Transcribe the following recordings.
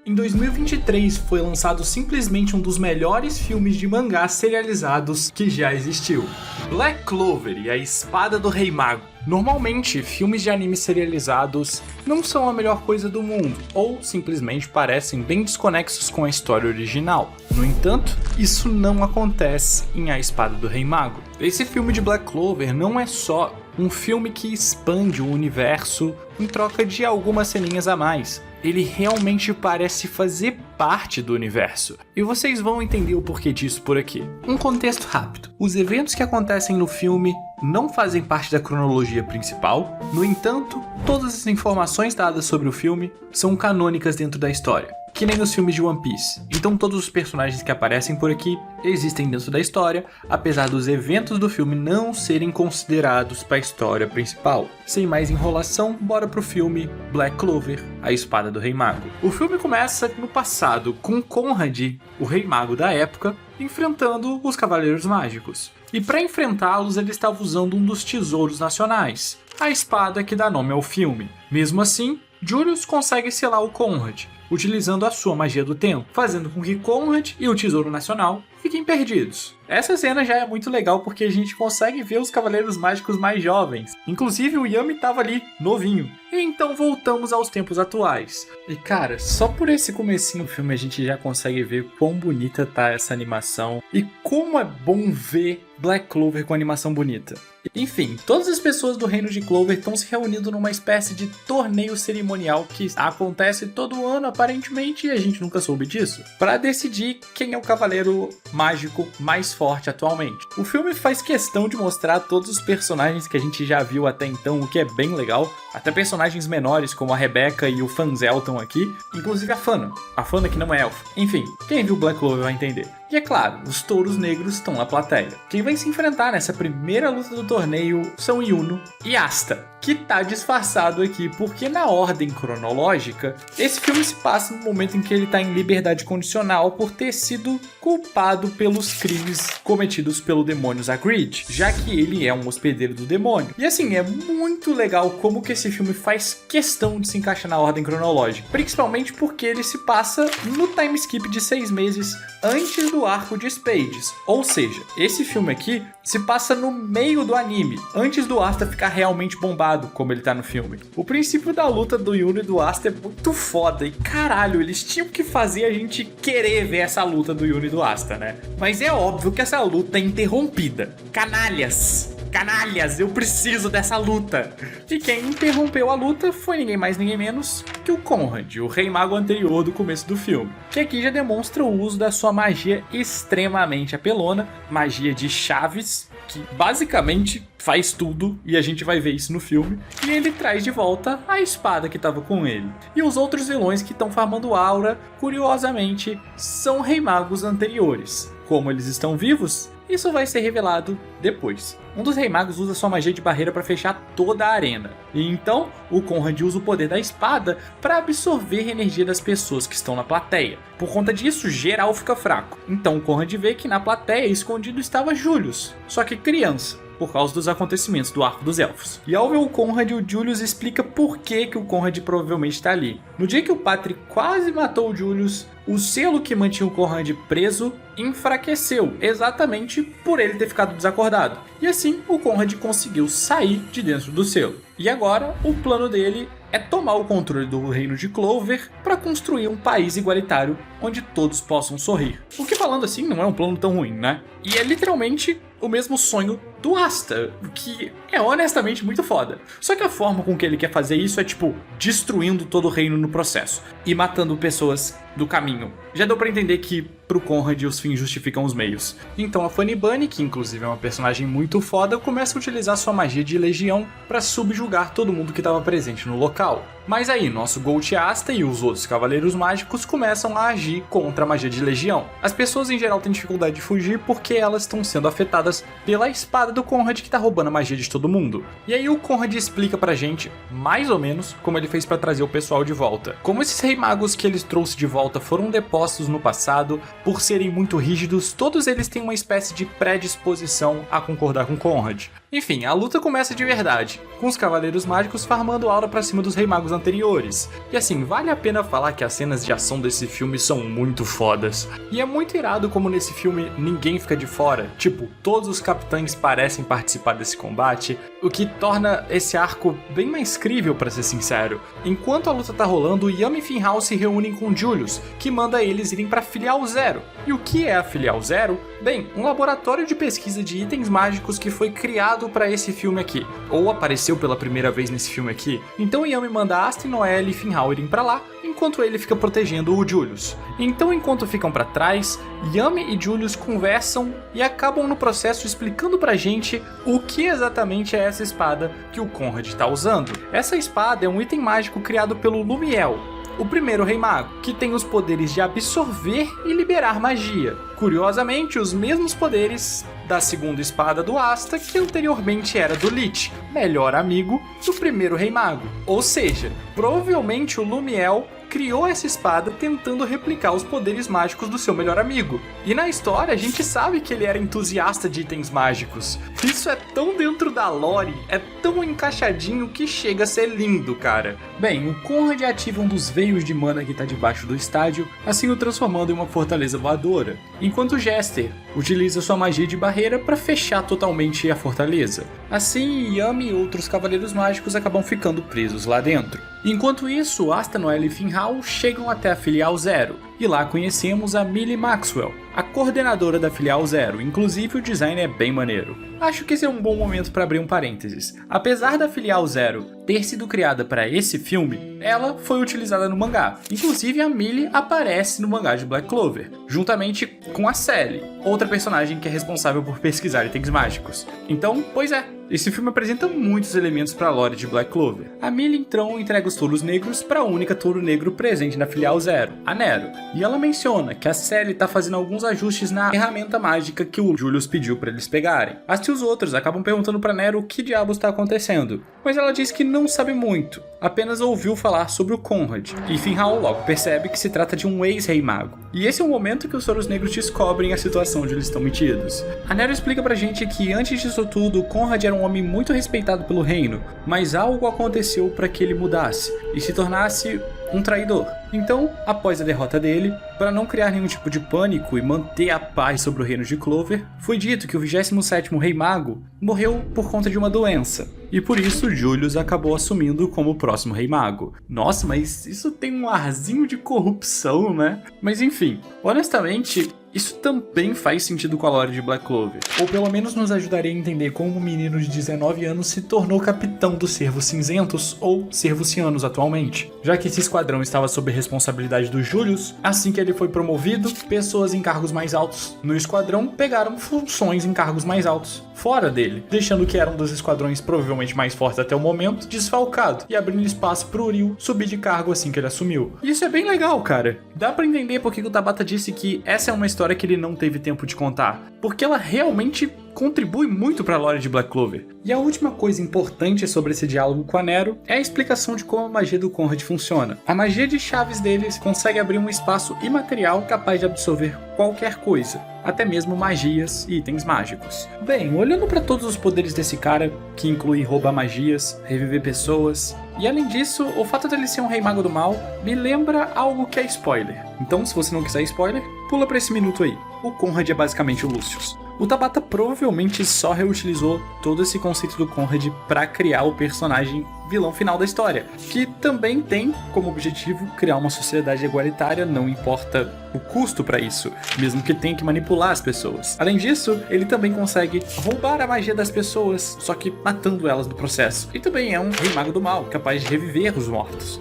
Em 2023 foi lançado simplesmente um dos melhores filmes de mangá serializados que já existiu. Black Clover e a Espada do Rei Mago. Normalmente, filmes de anime serializados não são a melhor coisa do mundo, ou simplesmente parecem bem desconexos com a história original. No entanto, isso não acontece em A Espada do Rei Mago. Esse filme de Black Clover não é só um filme que expande o universo em troca de algumas ceninhas a mais. Ele realmente parece fazer parte do universo. E vocês vão entender o porquê disso por aqui. Um contexto rápido. Os eventos que acontecem no filme não fazem parte da cronologia principal. No entanto, todas as informações dadas sobre o filme são canônicas dentro da história, que nem nos filmes de One Piece. Então todos os personagens que aparecem por aqui existem dentro da história, apesar dos eventos do filme não serem considerados para a história principal. Sem mais enrolação, bora pro filme Black Clover, a Espada do Rei Mago. O filme começa no passado, com Conrad, o Rei Mago da época, enfrentando os Cavaleiros Mágicos. E para enfrentá-los ele estava usando um dos tesouros nacionais, a espada que dá nome ao filme. Mesmo assim, Julius consegue selar o Conrad, utilizando a sua magia do tempo, fazendo com que Conrad e o Tesouro Nacional fiquem perdidos. Essa cena já é muito legal porque a gente consegue ver os Cavaleiros Mágicos mais jovens. Inclusive o Yami estava ali, novinho. E então voltamos aos tempos atuais. E cara, só por esse comecinho do filme a gente já consegue ver quão bonita tá essa animação e como é bom ver Black Clover com animação bonita. Enfim, todas as pessoas do reino de Clover estão se reunindo numa espécie de torneio cerimonial que acontece todo ano aparentemente e a gente nunca soube disso, para decidir quem é o cavaleiro mágico mais forte atualmente. O filme faz questão de mostrar todos os personagens que a gente já viu até então, o que é bem legal, até personagens menores como a Rebecca e o Fanzel estão aqui, inclusive a Fana que não é elfa. Enfim, quem viu Black Clover vai entender. E é claro, os touros negros estão na plateia. Quem vai se enfrentar nessa primeira luta do torneio são Yuno e Asta, que tá disfarçado aqui porque na ordem cronológica, esse filme se passa no momento em que ele tá em liberdade condicional por ter sido culpado pelos crimes cometidos pelo demônio Zagreed, já que ele é um hospedeiro do demônio. E assim, é muito legal como que esse filme faz questão de se encaixar na ordem cronológica, principalmente porque ele se passa no time skip de 6 meses antes do arco de Spades, ou seja, esse filme aqui se passa no meio do anime, antes do Asta ficar realmente bombado, como ele tá no filme. O princípio da luta do Yuno e do Asta é muito foda, e caralho, eles tinham que fazer a gente querer ver essa luta do Yuno e do Asta, né? Mas é óbvio que essa luta é interrompida. Canalhas, eu preciso dessa luta. E quem interrompeu a luta foi ninguém mais ninguém menos que o Conrad, o Rei Mago anterior do começo do filme, que aqui já demonstra o uso da sua magia extremamente apelona, magia de chaves, que basicamente faz tudo, e a gente vai ver isso no filme, e ele traz de volta a espada que estava com ele. E os outros vilões que estão farmando aura, curiosamente, são Rei Magos anteriores. Como eles estão vivos, isso vai ser revelado depois. Um dos Rei Magos usa sua magia de barreira para fechar toda a arena. E então, o Conrad usa o poder da espada para absorver a energia das pessoas que estão na plateia. Por conta disso, geral fica fraco. Então o Conrad vê que na plateia escondido estava Julius, só que criança, por causa dos acontecimentos do Arco dos Elfos. E ao ver o Conrad, o Julius explica por que o Conrad provavelmente está ali. No dia que o Patrick quase matou o Julius, o selo que mantinha o Conrad preso enfraqueceu, exatamente por ele ter ficado desacordado. E assim, o Conrad conseguiu sair de dentro do selo. E agora, o plano dele é tomar o controle do reino de Clover para construir um país igualitário onde todos possam sorrir. O que, falando assim, não é um plano tão ruim, né? E é literalmente o mesmo sonho do Asta, o que é honestamente muito foda. Só que a forma com que ele quer fazer isso é tipo destruindo todo o reino no processo e matando pessoas do caminho. Já deu pra entender que pro Conrad os fins justificam os meios. Então a Funny Bunny, que inclusive é uma personagem muito foda, começa a utilizar sua magia de legião para subjugar todo mundo que estava presente no local. Mas aí, nosso Gold Asta e os outros Cavaleiros Mágicos começam a agir contra a magia de legião. As pessoas em geral têm dificuldade de fugir porque elas estão sendo afetadas pela espada do Conrad que tá roubando a magia de todo mundo. E aí o Conrad explica pra gente, mais ou menos, como ele fez para trazer o pessoal de volta. Como esses Rei Magos que ele trouxe de volta foram depostos no passado, por serem muito rígidos, todos eles têm uma espécie de predisposição a concordar com Conrad. Enfim, a luta começa de verdade, com os Cavaleiros Mágicos farmando aura pra cima dos Rei Magos anteriores. E assim, vale a pena falar que as cenas de ação desse filme são muito fodas. E é muito irado como nesse filme ninguém fica de fora, tipo, todos os capitães parecem participar desse combate, o que torna esse arco bem mais crível, pra ser sincero. Enquanto a luta tá rolando, Yami e Finhal se reúnem com Julius, que manda eles irem pra Filial Zero. E o que é a Filial Zero? Bem, um laboratório de pesquisa de itens mágicos que foi criado para esse filme aqui, ou apareceu pela primeira vez nesse filme aqui. Então Yami manda Asta, Noelle e Finhal irem pra lá, enquanto ele fica protegendo o Julius. Então, enquanto ficam pra trás, Yami e Julius conversam e acabam no processo explicando pra gente o que exatamente é essa espada que o Conrad tá usando. Essa espada é um item mágico criado pelo Lumiel, o primeiro Rei Mago, que tem os poderes de absorver e liberar magia. Curiosamente, os mesmos poderes da segunda espada do Asta, que anteriormente era do Lich, melhor amigo do primeiro Rei Mago. Ou seja, provavelmente o Lumiel criou essa espada tentando replicar os poderes mágicos do seu melhor amigo. E na história a gente sabe que ele era entusiasta de itens mágicos. Isso é tão dentro da lore, é tão encaixadinho que chega a ser lindo, cara. Bem, o Conrad ativa um dos veios de mana que tá debaixo do estádio, assim o transformando em uma fortaleza voadora, enquanto Jester utiliza sua magia de barreira para fechar totalmente a fortaleza. Assim, Yami e outros cavaleiros mágicos acabam ficando presos lá dentro. Enquanto isso, Asta, Noelle e Finhal chegam até a Filial Zero, e lá conhecemos a Millie Maxwell, a coordenadora da Filial Zero, inclusive o design é bem maneiro. Acho que esse é um bom momento para abrir um parênteses. Apesar da Filial Zero ter sido criada para esse filme, ela foi utilizada no mangá. Inclusive a Millie aparece no mangá de Black Clover, juntamente com a Sally, outra personagem que é responsável por pesquisar itens mágicos. Então, pois é, esse filme apresenta muitos elementos para a lore de Black Clover. A Millie então entrega os touros negros para a única touro negro presente na Filial Zero, a Nero. E ela menciona que a Sally tá fazendo alguns ajustes na ferramenta mágica que o Julius pediu para eles pegarem. As os outros acabam perguntando para Nero o que diabos está acontecendo, mas ela diz que não sabe muito, apenas ouviu falar sobre o Conrad. E Finhal logo percebe que se trata de um ex-rei mago. E esse é o momento que os touros negros descobrem a situação onde eles estão metidos. A Nero explica pra gente que antes disso tudo, o Conrad era um homem muito respeitado pelo reino, mas algo aconteceu para que ele mudasse e se tornasse um traidor. Então, após a derrota dele, para não criar nenhum tipo de pânico e manter a paz sobre o reino de Clover, foi dito que o 27º Rei Mago morreu por conta de uma doença. E por isso Julius acabou assumindo como o próximo Rei Mago. Nossa, mas isso tem um arzinho de corrupção, né? Mas enfim, honestamente, isso também faz sentido com a lore de Black Clover, ou pelo menos nos ajudaria a entender como um menino de 19 anos se tornou capitão dos Cervos Cinzentos ou Cervosianos atualmente, já que esse esquadrão estava sob responsabilidade do Julius. Assim que ele foi promovido, pessoas em cargos mais altos no esquadrão pegaram funções em cargos mais altos fora dele, deixando que era um dos esquadrões provavelmente mais fortes até o momento desfalcado e abrindo espaço pro Uriel subir de cargo assim que ele assumiu. E isso é bem legal, cara. Dá pra entender porque o Tabata disse que essa é uma história que ele não teve tempo de contar, porque ela realmente contribui muito para a lore de Black Clover. E a última coisa importante sobre esse diálogo com a Nero é a explicação de como a magia do Conrad funciona. A magia de chaves deles consegue abrir um espaço imaterial capaz de absorver qualquer coisa, até mesmo magias e itens mágicos. Bem, olhando para todos os poderes desse cara, que inclui roubar magias, reviver pessoas, e além disso, o fato dele ser um rei mago do mal me lembra algo que é spoiler. Então, se você não quiser spoiler, pula pra esse minuto aí. O Conrad é basicamente o Lucius. O Tabata provavelmente só reutilizou todo esse conceito do Conrad para criar o personagem vilão final da história, que também tem como objetivo criar uma sociedade igualitária, não importa o custo para isso, mesmo que tenha que manipular as pessoas. Além disso, ele também consegue roubar a magia das pessoas, só que matando elas no processo. E também é um rei mago do mal, capaz de reviver os mortos.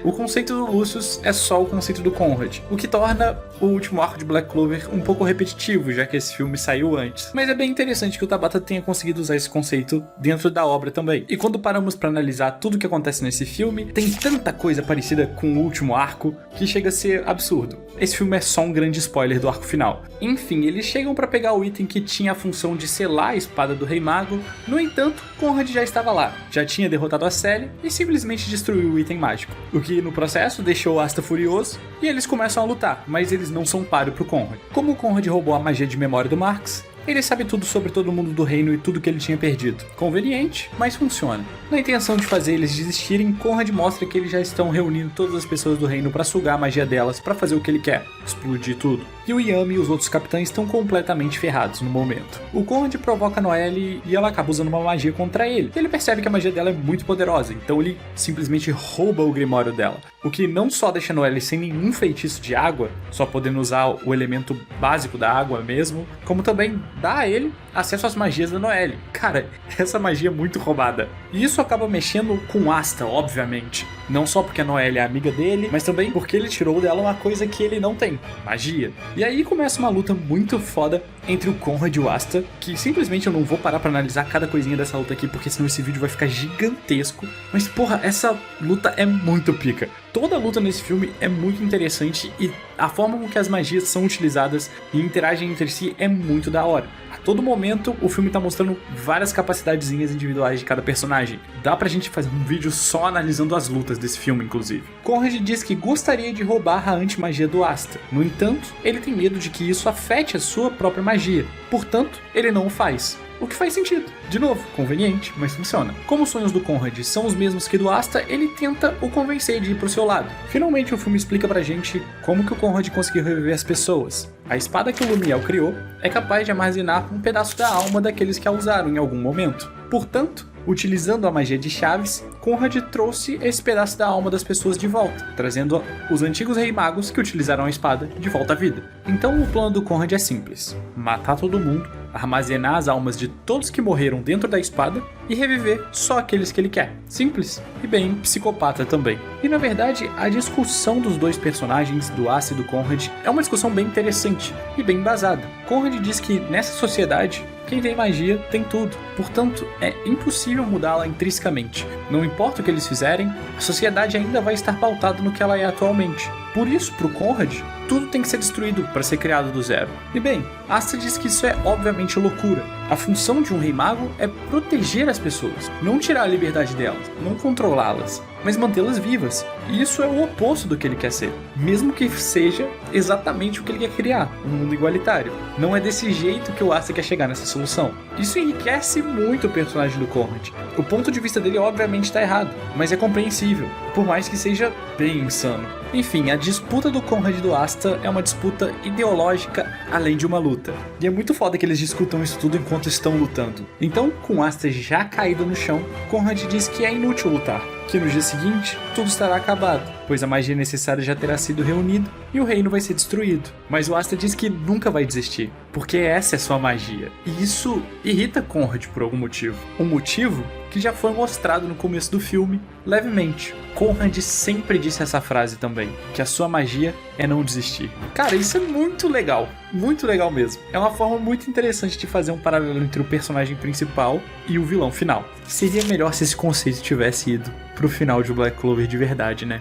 O conceito do Lucius é só o conceito do Conrad, o que torna o último arco de Black Clover um pouco repetitivo, já que esse filme saiu antes. Mas é bem interessante que o Tabata tenha conseguido usar esse conceito dentro da obra também. E quando paramos para analisar tudo o que acontece nesse filme, tem tanta coisa parecida com o último arco que chega a ser absurdo. Esse filme é só um grande spoiler do arco final. Enfim, eles chegam para pegar o item que tinha a função de selar a espada do Rei Mago. No entanto, Conrad já estava lá, já tinha derrotado a Sally e simplesmente destruiu o item mágico, o que no processo deixou o Asta furioso e eles começam a lutar, mas eles não são páreo pro Conrad. Como o Conrad roubou a magia de memória do Marx, Ele sabe tudo sobre todo mundo do reino e tudo que ele tinha perdido. Conveniente, mas funciona. Na intenção de fazer eles desistirem, Conrad mostra que eles já estão reunindo todas as pessoas do reino para sugar a magia delas para fazer o que ele quer, explodir tudo. E o Yami e os outros capitães estão completamente ferrados no momento. O Conrad provoca a Noelle e ela acaba usando uma magia contra ele. Ele percebe que a magia dela é muito poderosa, então ele simplesmente rouba o grimório dela. O que não só deixa a Noelle sem nenhum feitiço de água, só podendo usar o elemento básico da água mesmo, como também dá a ele acesso às magias da Noelle. Cara, essa magia é muito roubada. E isso acaba mexendo com Asta, obviamente. Não só porque a Noelle é amiga dele, mas também porque ele tirou dela uma coisa que ele não tem, magia. E aí começa uma luta muito foda entre o Conrad e o Asta, que simplesmente eu não vou parar pra analisar cada coisinha dessa luta aqui, porque senão esse vídeo vai ficar gigantesco. Mas porra, essa luta é muito pica. Toda a luta nesse filme é muito interessante e a forma com que as magias são utilizadas e interagem entre si é muito da hora. A todo momento o filme tá mostrando várias capacidadezinhas individuais de cada personagem. Dá pra gente fazer um vídeo só analisando as lutas desse filme, inclusive. Conrad diz que gostaria de roubar a antimagia do Asta. No entanto, ele tem medo de que isso afete a sua própria magia. Portanto, ele não o faz. O que faz sentido. De novo, conveniente, mas funciona. Como os sonhos do Conrad são os mesmos que do Asta, ele tenta o convencer de ir pro seu lado. Finalmente o filme explica pra gente como que o Conrad conseguiu reviver as pessoas. A espada que o Lumiel criou é capaz de armazenar um pedaço da alma daqueles que a usaram em algum momento. Portanto, utilizando a magia de chaves, Conrad trouxe esse pedaço da alma das pessoas de volta, trazendo os antigos rei magos que utilizaram a espada de volta à vida. Então o plano do Conrad é simples: matar todo mundo, armazenar as almas de todos que morreram dentro da espada e reviver só aqueles que ele quer. Simples e bem psicopata também. E na verdade, a discussão dos dois personagens, do Asta e do Conrad, é uma discussão bem interessante e bem embasada. Conrad diz que nessa sociedade, quem tem magia tem tudo, portanto é impossível mudá-la intrinsecamente. Não importa o que eles fizerem, a sociedade ainda vai estar pautada no que ela é atualmente. Por isso, pro Conrad, tudo tem que ser destruído para ser criado do zero. E bem, Asta diz que isso é obviamente loucura. A função de um rei mago é proteger as pessoas, não tirar a liberdade delas, não controlá-las, mas mantê-las vivas. E isso é o oposto do que ele quer ser, mesmo que seja exatamente o que ele quer criar, um mundo igualitário. Não é desse jeito que o Asta quer chegar nessa solução. Isso enriquece muito o personagem do Conrad. O ponto de vista dele obviamente está errado, mas é compreensível, por mais que seja bem insano. Enfim, a disputa do Conrad e do Asta é uma disputa ideológica além de uma luta. E é muito foda que eles discutam isso tudo enquanto estão lutando. Então, com Asta já caído no chão, Conrad diz que é inútil lutar, que no dia seguinte tudo estará acabado, pois a magia necessária já terá sido reunida e o reino vai ser destruído. Mas o Asta diz que nunca vai desistir, porque essa é sua magia. E isso irrita Conrad por algum motivo. Um motivo que já foi mostrado no começo do filme, levemente. Conrad sempre disse essa frase também, que a sua magia é não desistir. Cara, isso é muito legal mesmo. É uma forma muito interessante de fazer um paralelo entre o personagem principal e o vilão final. Seria melhor se esse conceito tivesse ido pro final de Black Clover de verdade, né?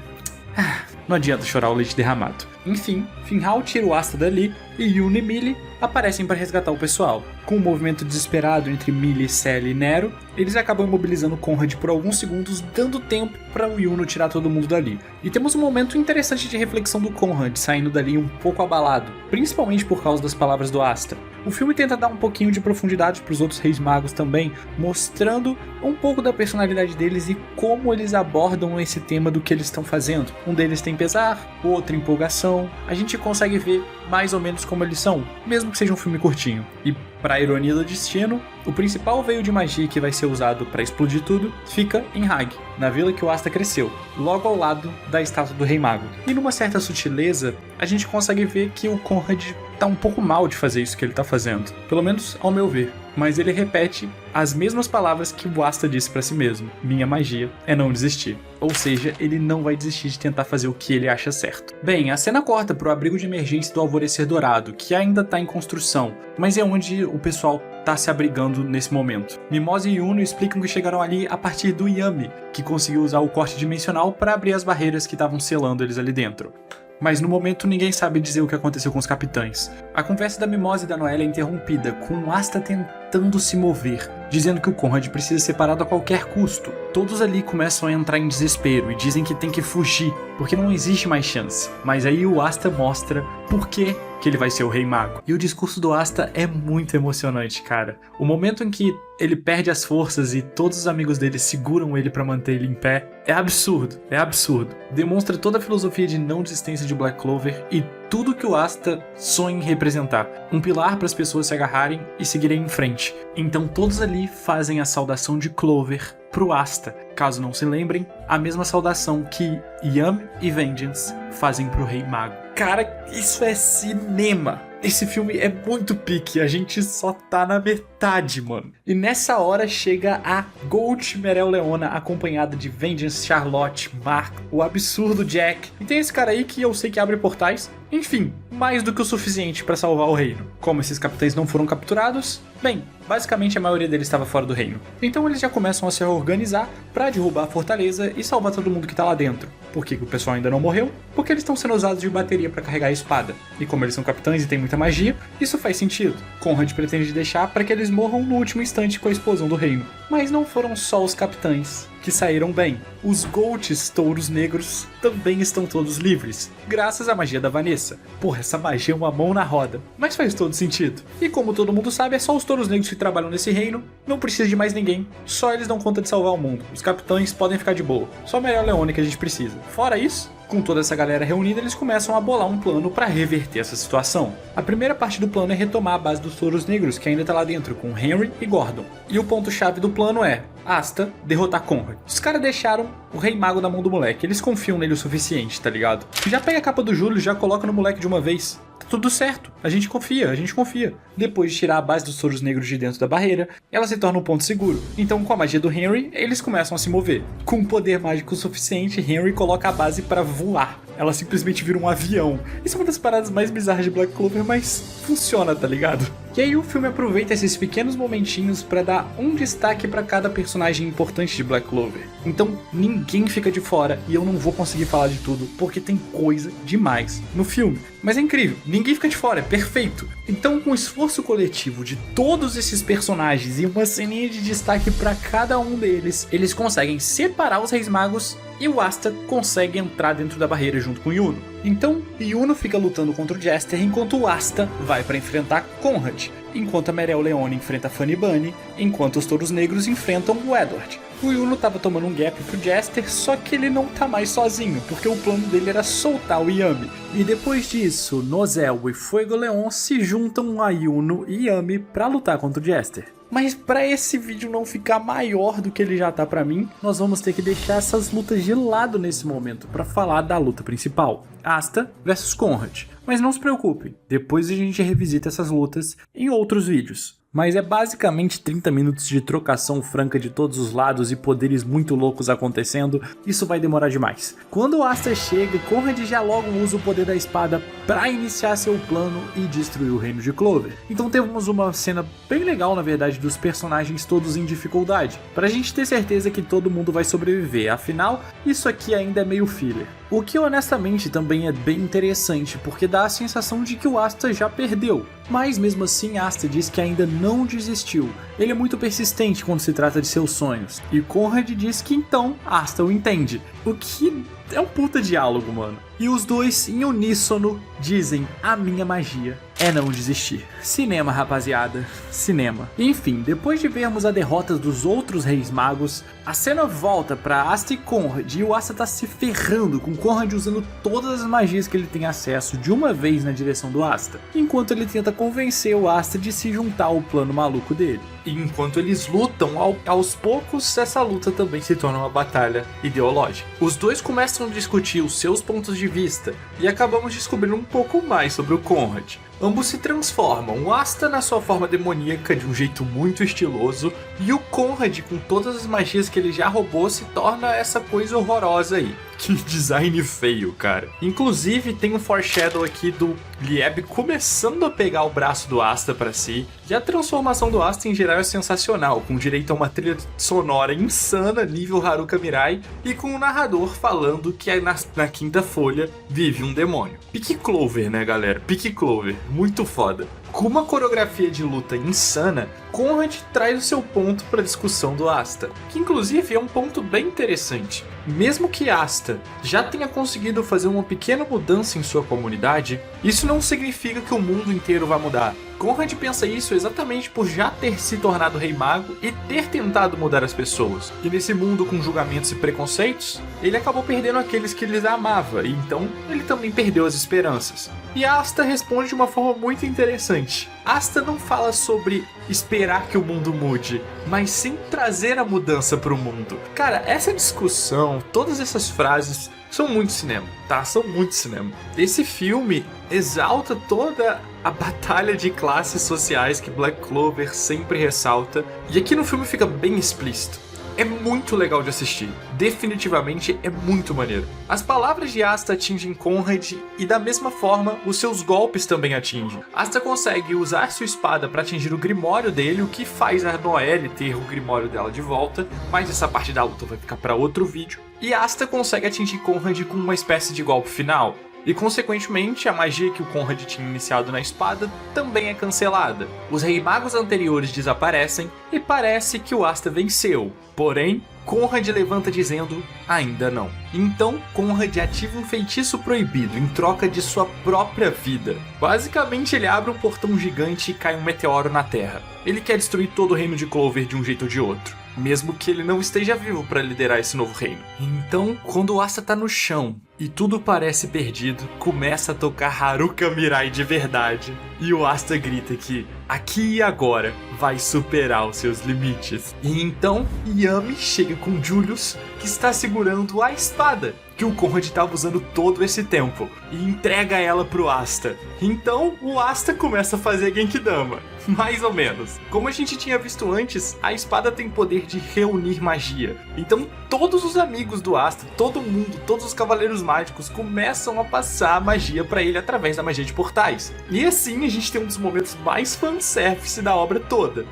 Não adianta chorar o leite derramado. Enfim, Finral tira o Asta dali e Yuno e Millie aparecem para resgatar o pessoal. Com um movimento desesperado entre Millie, Sally e Nero, eles acabam imobilizando Conrad por alguns segundos, dando tempo para o Yuno tirar todo mundo dali. E temos um momento interessante de reflexão do Conrad, saindo dali um pouco abalado, principalmente por causa das palavras do Asta. O filme tenta dar um pouquinho de profundidade para os outros reis magos também, mostrando um pouco da personalidade deles e como eles abordam esse tema do que eles estão fazendo. Um deles tem pesar, o outro empolgação. A gente consegue ver mais ou menos como eles são, mesmo que seja um filme curtinho. E para ironia do destino, o principal veio de magia que vai ser usado para explodir tudo fica em Hag, na vila que o Asta cresceu, logo ao lado da estátua do Rei Mago. E numa certa sutileza, a gente consegue ver que o Conrad tá um pouco mal de fazer isso que ele tá fazendo, pelo menos ao meu ver. Mas ele repete as mesmas palavras que o Asta disse para si mesmo: minha magia é não desistir. Ou seja, ele não vai desistir de tentar fazer o que ele acha certo. Bem, a cena corta pro abrigo de emergência do Alvorecer Dourado, que ainda tá em construção, mas é onde o pessoal tá se abrigando nesse momento. Mimosa e Yuno explicam que chegaram ali a partir do Yami, que conseguiu usar o corte dimensional para abrir as barreiras que estavam selando eles ali dentro. Mas no momento ninguém sabe dizer o que aconteceu com os capitães. A conversa da Mimosa e da Noelle é interrompida, com o Asta tentando se mover, dizendo que o Conrad precisa ser parado a qualquer custo. Todos ali começam a entrar em desespero e dizem que tem que fugir, porque não existe mais chance. Mas aí o Asta mostra por que que ele vai ser o Rei Mago. E o discurso do Asta é muito emocionante, cara. O momento em que ele perde as forças e todos os amigos dele seguram ele pra manter ele em pé é absurdo, é absurdo. Demonstra toda a filosofia de não desistência de Black Clover e tudo que o Asta sonha em representar. Um pilar para as pessoas se agarrarem e seguirem em frente. Então todos ali fazem a saudação de Clover pro Asta. Caso não se lembrem, a mesma saudação que Yami e Vengeance fazem pro Rei Mago. Cara, isso é cinema! Esse filme é muito pique, a gente só tá na metade, mano. E nessa hora chega a Gold Mereoleona, acompanhada de Vengeance, Charlotte, Mark, o absurdo Jack. E tem esse cara aí que eu sei que abre portais. Enfim, mais do que o suficiente pra salvar o reino. Como esses capitães não foram capturados, bem, basicamente a maioria deles estava fora do reino. Então eles já começam a se reorganizar pra derrubar a fortaleza e salvar todo mundo que tá lá dentro. Por que o pessoal ainda não morreu? Porque eles estão sendo usados de bateria pra carregar a espada. E como eles são capitães e tem muita magia, isso faz sentido. Conrad pretende deixar para que eles morram no último instante com a explosão do reino. Mas não foram só os capitães que saíram bem. Os Goats, touros negros, também estão todos livres, graças à magia da Vanessa. Porra, essa magia é uma mão na roda, mas faz todo sentido. E como todo mundo sabe, é só os touros negros que trabalham nesse reino, não precisa de mais ninguém, só eles dão conta de salvar o mundo. Os capitães podem ficar de boa, só Mereoleona que a gente precisa. Fora isso, com toda essa galera reunida, eles começam a bolar um plano para reverter essa situação. A primeira parte do plano é retomar a base dos touros negros, que ainda tá lá dentro, com Henry e Gordon. E o ponto-chave do plano é Asta derrotar Conrad. Os caras deixaram o Rei Mago na mão do moleque, eles confiam nele o suficiente, tá ligado? Já pega a capa do Júlio e já coloca no moleque de uma vez. Tá tudo certo, a gente confia, a gente confia. Depois de tirar a base dos touros negros de dentro da barreira, ela se torna um ponto seguro. Então, com a magia do Henry, eles começam a se mover. Com um poder mágico suficiente, Henry coloca a base para voar. Ela simplesmente vira um avião. Isso é uma das paradas mais bizarras de Black Clover, mas funciona, tá ligado? E aí o filme aproveita esses pequenos momentinhos pra dar um destaque pra cada personagem importante de Black Clover. Então ninguém fica de fora e eu não vou conseguir falar de tudo porque tem coisa demais no filme. Mas é incrível, ninguém fica de fora, é perfeito. Então com o esforço coletivo de todos esses personagens e uma ceninha de destaque pra cada um deles, eles conseguem separar os Reis Magos e o Asta consegue entrar dentro da barreira junto com Yuno. Então, Yuno fica lutando contra o Jester enquanto o Asta vai para enfrentar Conrad, enquanto a Mereoleona enfrenta Funny Bunny, enquanto os Touros Negros enfrentam o Edward. O Yuno tava tomando um gap pro Jester, só que ele não tá mais sozinho, porque o plano dele era soltar o Yami. E depois disso, Nozel e Fuego Leon se juntam a Yuno e Yami pra lutar contra o Jester. Mas para esse vídeo não ficar maior do que ele já tá pra mim, nós vamos ter que deixar essas lutas de lado nesse momento para falar da luta principal, Asta versus Conrad. Mas não se preocupem, depois a gente revisita essas lutas em outros vídeos. Mas é basicamente 30 minutos de trocação franca de todos os lados e poderes muito loucos acontecendo, isso vai demorar demais. Quando o Asta chega, Conrad já logo usa o poder da espada para iniciar seu plano e destruir o reino de Clover. Então temos uma cena bem legal na verdade dos personagens todos em dificuldade, pra gente ter certeza que todo mundo vai sobreviver, afinal isso aqui ainda é meio filler. O que honestamente também é bem interessante, porque dá a sensação de que o Asta já perdeu. Mas mesmo assim Asta diz que ainda não desistiu. Ele é muito persistente quando se trata de seus sonhos. E Conrad diz que então Asta o entende. O que é um puta diálogo, mano. E os dois, em uníssono, dizem: a minha magia é não desistir. Cinema, rapaziada. Cinema. Enfim, depois de vermos a derrota dos outros Reis Magos, a cena volta pra Asta e Conrad, e o Asta tá se ferrando, com Conrad usando todas as magias que ele tem acesso de uma vez na direção do Asta, enquanto ele tenta convencer o Asta de se juntar ao plano maluco dele. E enquanto eles lutam, aos poucos, essa luta também se torna uma batalha ideológica. Os dois começam a discutir os seus pontos de vista, e acabamos descobrindo um pouco mais sobre o Conrad. Ambos se transformam, o Asta na sua forma demoníaca de um jeito muito estiloso, e o Conrad com todas as magias que ele já roubou se torna essa coisa horrorosa aí. Que design feio, cara. Inclusive tem um foreshadow aqui do Lieb começando a pegar o braço do Asta pra si. E a transformação do Asta em geral é sensacional, com direito a uma trilha sonora insana, nível Haruka Mirai, e com um narrador falando que na quinta folha vive um demônio. Pique Clover, né galera? Pique Clover, muito foda. Com uma coreografia de luta insana, Conrad traz o seu ponto para a discussão do Asta, que inclusive é um ponto bem interessante. Mesmo que Asta já tenha conseguido fazer uma pequena mudança em sua comunidade, isso não significa que o mundo inteiro vai mudar. Conrad pensa isso exatamente por já ter se tornado Rei Mago e ter tentado mudar as pessoas. E nesse mundo com julgamentos e preconceitos, ele acabou perdendo aqueles que ele amava, e então ele também perdeu as esperanças. E Asta responde de uma forma muito interessante. Asta não fala sobre esperar que o mundo mude, mas sim trazer a mudança para o mundo. Cara, essa discussão, todas essas frases são muito cinema, tá? São muito cinema. Esse filme exalta toda a batalha de classes sociais que Black Clover sempre ressalta, e aqui no filme fica bem explícito. É muito legal de assistir, definitivamente é muito maneiro. As palavras de Asta atingem Conrad e da mesma forma os seus golpes também atingem. Asta consegue usar sua espada para atingir o grimório dele, o que faz a Noelle ter o grimório dela de volta, mas essa parte da luta vai ficar para outro vídeo. E Asta consegue atingir Conrad com uma espécie de golpe final. E consequentemente, a magia que o Conrad tinha iniciado na espada também é cancelada. Os Rei Magos anteriores desaparecem e parece que o Asta venceu. Porém, Conrad levanta dizendo, ainda não. Então, Conrad ativa um feitiço proibido em troca de sua própria vida. Basicamente, ele abre um portão gigante e cai um meteoro na Terra. Ele quer destruir todo o reino de Clover de um jeito ou de outro, mesmo que ele não esteja vivo para liderar esse novo reino. Então, quando o Asta tá no chão e tudo parece perdido, começa a tocar Haruka Mirai de verdade. E o Asta grita que, aqui e agora, vai superar os seus limites. E então, Yami chega com Julius, que está segurando a espada que o Conrad estava usando todo esse tempo, e entrega ela pro Asta. Então, o Asta começa a fazer Genkidama. Mais ou menos. Como a gente tinha visto antes, a espada tem poder de reunir magia. Então todos os amigos do Asta, todo mundo, todos os cavaleiros mágicos começam a passar a magia pra ele através da magia de portais. E assim a gente tem um dos momentos mais fanservice da obra toda.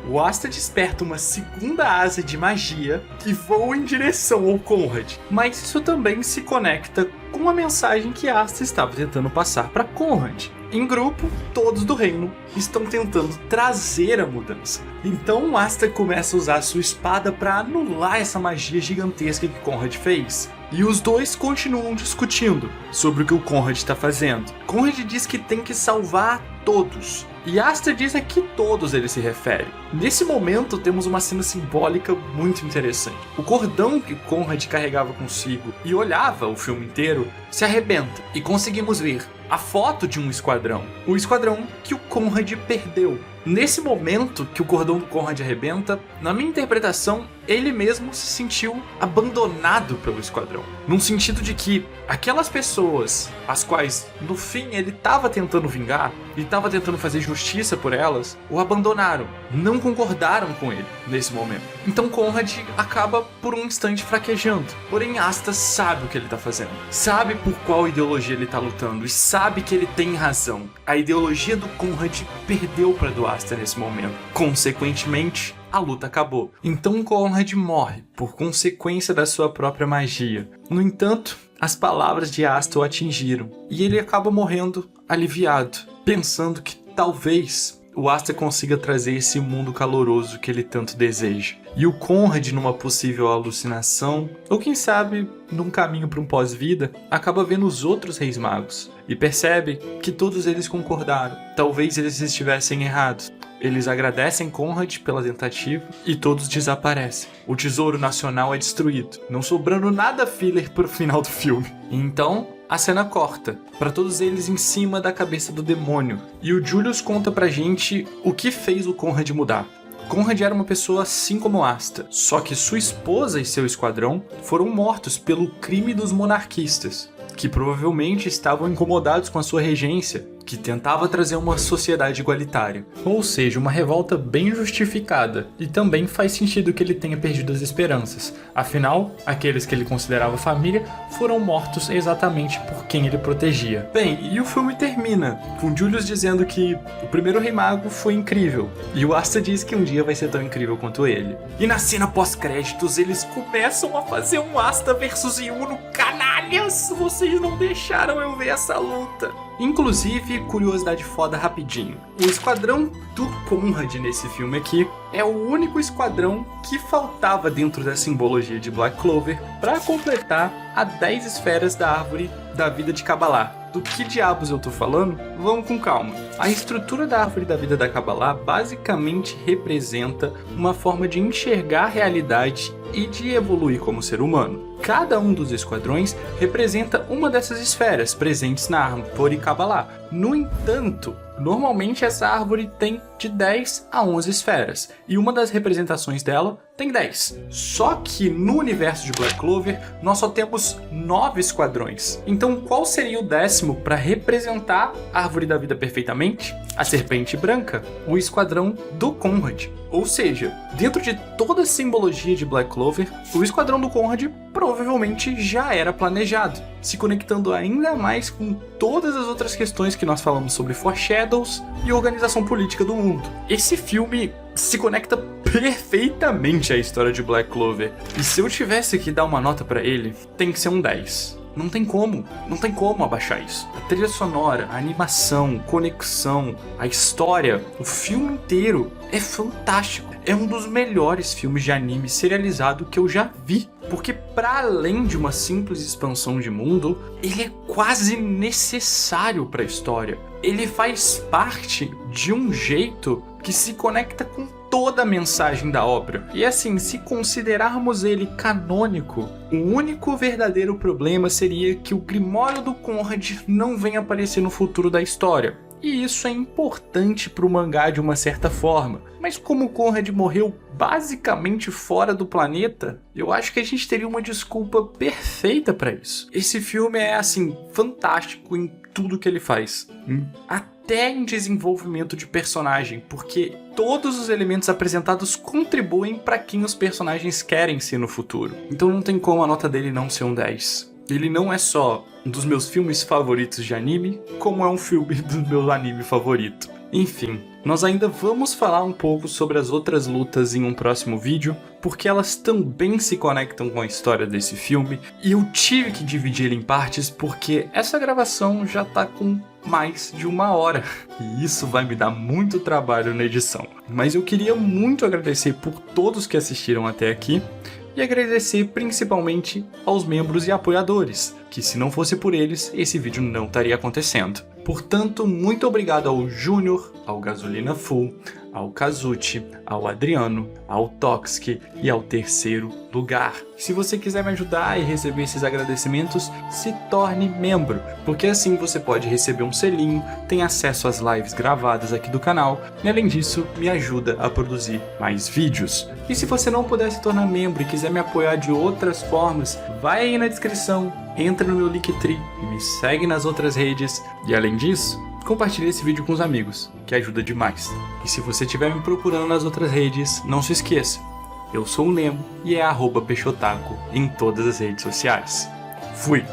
O Asta desperta uma segunda asa de magia e voa em direção ao Conrad. Mas isso também se conecta com a mensagem que Asta estava tentando passar para Conrad. Em grupo, todos do reino estão tentando trazer a mudança. Então Asta começa a usar sua espada para anular essa magia gigantesca que Conrad fez. E os dois continuam discutindo sobre o que o Conrad está fazendo. Conrad diz que tem que salvar todos. E Asta diz a que todos ele se refere. Nesse momento temos uma cena simbólica muito interessante. O cordão que Conrad carregava consigo e olhava o filme inteiro se arrebenta. E conseguimos ver a foto de um esquadrão. O esquadrão que o Conrad perdeu. Nesse momento que o cordão do Conrad arrebenta, na minha interpretação, ele mesmo se sentiu abandonado pelo esquadrão. Num sentido de que aquelas pessoas, as quais no fim ele estava tentando vingar, e estava tentando fazer justiça por elas, o abandonaram, não concordaram com ele nesse momento. Então Conrad acaba por um instante fraquejando. Porém Asta sabe o que ele está fazendo, sabe por qual ideologia ele está lutando e sabe que ele tem razão. A ideologia do Conrad perdeu para do Asta nesse momento. Consequentemente, a luta acabou. Então Conrad morre por consequência da sua própria magia. No entanto, as palavras de Asta o atingiram e ele acaba morrendo aliviado, pensando que talvez o Asta consiga trazer esse mundo caloroso que ele tanto deseja. E o Conrad, numa possível alucinação, ou quem sabe num caminho para um pós-vida, acaba vendo os outros Reis Magos e percebe que todos eles concordaram. Talvez eles estivessem errados. Eles agradecem Conrad pela tentativa e todos desaparecem. O tesouro nacional é destruído, não sobrando nada filler pro final do filme. Então, a cena corta, para todos eles em cima da cabeça do demônio. E o Julius conta pra gente o que fez o Conrad mudar. Conrad era uma pessoa assim como Asta, só que sua esposa e seu esquadrão foram mortos pelo crime dos monarquistas, que provavelmente estavam incomodados com a sua regência, que tentava trazer uma sociedade igualitária. Ou seja, uma revolta bem justificada, e também faz sentido que ele tenha perdido as esperanças. Afinal, aqueles que ele considerava família foram mortos exatamente por quem ele protegia. Bem, e o filme termina com Julius dizendo que o primeiro Rei Mago foi incrível, e o Asta diz que um dia vai ser tão incrível quanto ele. E na cena pós-créditos, eles começam a fazer um Asta versus Yuno. Canalhas! Vocês não deixaram eu ver essa luta! Inclusive, curiosidade foda rapidinho. O esquadrão do Conrad nesse filme aqui é o único esquadrão que faltava dentro da simbologia de Black Clover para completar as 10 esferas da árvore da vida de Kabbalah. Do que diabos eu tô falando? Vamos com calma. A estrutura da árvore da vida da Kabbalah basicamente representa uma forma de enxergar a realidade e de evoluir como ser humano. Cada um dos esquadrões representa uma dessas esferas presentes na árvore Kabbalah. No entanto, normalmente essa árvore tem de 10 a 11 esferas, e uma das representações dela tem 10. Só que no universo de Black Clover, nós só temos 9 esquadrões. Então qual seria o 10º para representar a árvore da vida perfeitamente? A serpente branca, o esquadrão do Conrad. Ou seja, dentro de toda a simbologia de Black Clover, o esquadrão do Conrad provavelmente já era planejado, se conectando ainda mais com todas as outras questões que nós falamos sobre foreshadows e organização política do mundo. Esse filme se conecta perfeitamente à história de Black Clover, e se eu tivesse que dar uma nota pra ele, tem que ser um 10. Não tem como abaixar isso. A trilha sonora, a animação, conexão, a história, o filme inteiro é fantástico. É um dos melhores filmes de anime serializado que eu já vi. Porque para além de uma simples expansão de mundo, ele é quase necessário para a história. Ele faz parte de um jeito que se conecta com toda a mensagem da obra. E assim, se considerarmos ele canônico, o único verdadeiro problema seria que o Grimório do Conrad não venha aparecer no futuro da história. E isso é importante para o mangá de uma certa forma. Mas como o Conrad morreu basicamente fora do planeta, eu acho que a gente teria uma desculpa perfeita para isso. Esse filme é, assim, fantástico em tudo que ele faz. Até em desenvolvimento de personagem, porque todos os elementos apresentados contribuem para quem os personagens querem ser no futuro. Então não tem como a nota dele não ser um 10. Ele não é só um dos meus filmes favoritos de anime, como é um filme do meu anime favorito. Enfim, nós ainda vamos falar um pouco sobre as outras lutas em um próximo vídeo, porque elas também se conectam com a história desse filme, e eu tive que dividir ele em partes porque essa gravação já tá com mais de 1 hora, e isso vai me dar muito trabalho na edição. Mas eu queria muito agradecer por todos que assistiram até aqui, e agradecer principalmente aos membros e apoiadores, que se não fosse por eles, esse vídeo não estaria acontecendo. Portanto, muito obrigado ao Júnior, ao Gasolina Full, ao Kazuchi, ao Adriano, ao Toxic e ao Terceiro Lugar. Se você quiser me ajudar e receber esses agradecimentos, se torne membro, porque assim você pode receber um selinho, tem acesso às lives gravadas aqui do canal, e além disso, me ajuda a produzir mais vídeos. E se você não puder se tornar membro e quiser me apoiar de outras formas, vai aí na descrição, entra no meu Linktree, me segue nas outras redes, e além disso, compartilhe esse vídeo com os amigos, que ajuda demais. E se você estiver me procurando nas outras redes, não se esqueça, eu sou o Nemo e é @peixotaku em todas as redes sociais. Fui!